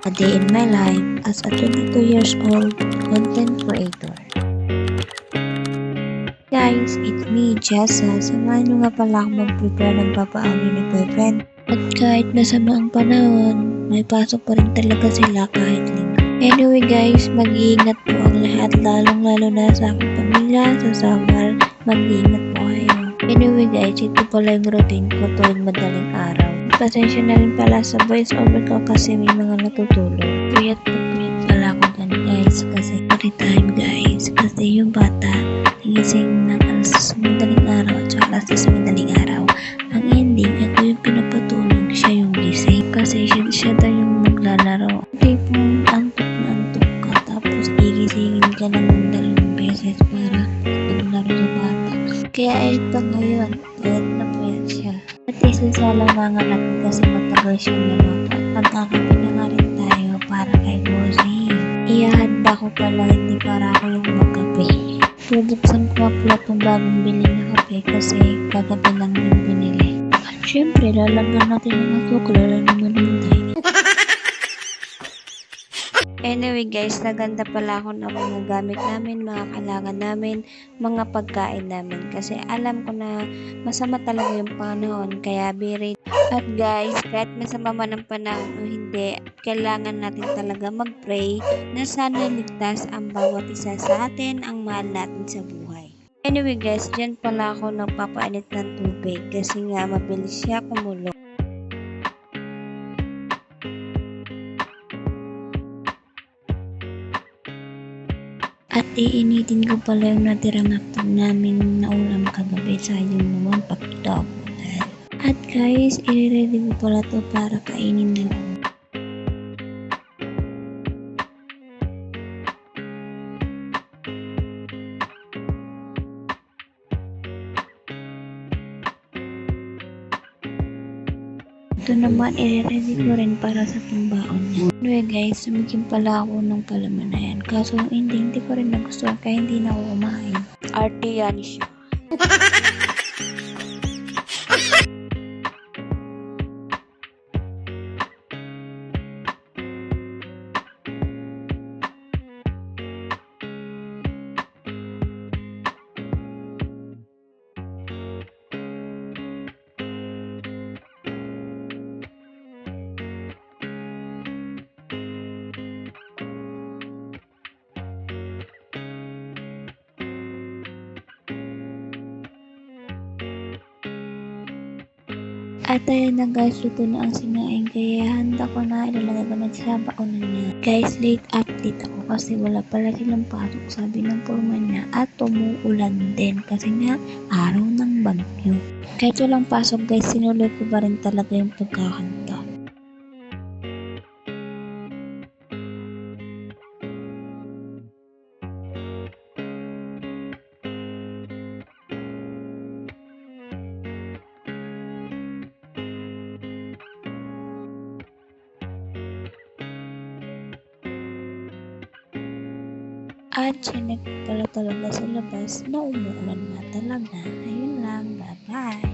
A day in my life as a 22 years old content creator. Guys, it's me, Jessa. Samahan nyo nga pala akong mag-prepare ng papaawi ni boyfriend. At kahit masama ang panahon, may pasok pa rin talaga sila kahit linggo. Anyway guys, mag-iingat po ang lahat, lalong-lalo na sa aking pamilya, sa summer. Mag-iingat po kayo. Anyway guys, ito pala yung routine ko tuwing madaling araw. Pasensya na rin pala sa voice over ko kasi may mga natutulog. Puyat pala ako dyan guys kasi story time guys. Kasi yung bata, nagising ng alas 10 madaling araw at saka alas 10 madaling araw. Ang ending, ako yung pinapatulog, siya yung gising. Kasi siya daw yung naglalaro. Tipong antok na antok ka tapos gigisingin ka ng 2 beses para maglaro sa bata. Kaya ito ngayon, puyat na puyat siya. At isasalang nanganak kasi matagal siyang naloka. Magkakape na nga rin tayo para kay Bossy. Iyahanda ko pala, hindi para ako yung magkape. Bubuksan ko pala itong bagong bili na kape kasi kagabi lang yung binili. At syempre, lalagyan natin ng asukal, lalo naman hindi. Anyway guys, naganda pala ako ng mga gamit namin, mga kailangan namin, mga pagkain namin. Kasi alam ko na masama talaga yung panahon, kaya be ready. At guys, kahit masama man ang panahon o hindi, kailangan natin talaga mag-pray na sana ligtas ang bawat isa sa atin, ang mahal natin sa buhay. Anyway guys, dyan pala ako nagpapainit ng tubig kasi nga mabilis siya kumulo. At iinitin ko pala yung natirang hapon namin na ulam kagabi, sayang naman pagdapunan. At guys, i-ready ko pala to para kainin na lang. Ito naman, i-ready ko rin para sa pambaon niya. Anyway guys, sumigim pala ako ng palaman na yan. Kaso hindi ko rin nagustuhan kaya hindi na ako kumain. Arte yan siya. At ayan na guys, luto na ang sinaing kaya handa ko na ilalagay ko na sa baonan niya. Guys, late update ako kasi wala pala silang pasok sabi ng foreman niya at tumuulan din kasi nga araw ng bagyo. Kahit walang pasok guys, sinuloy ko pa rin talaga yung pagkakanta. At sinek pala talaga sa labas na umuulan na talaga. Ayun lang, bye-bye!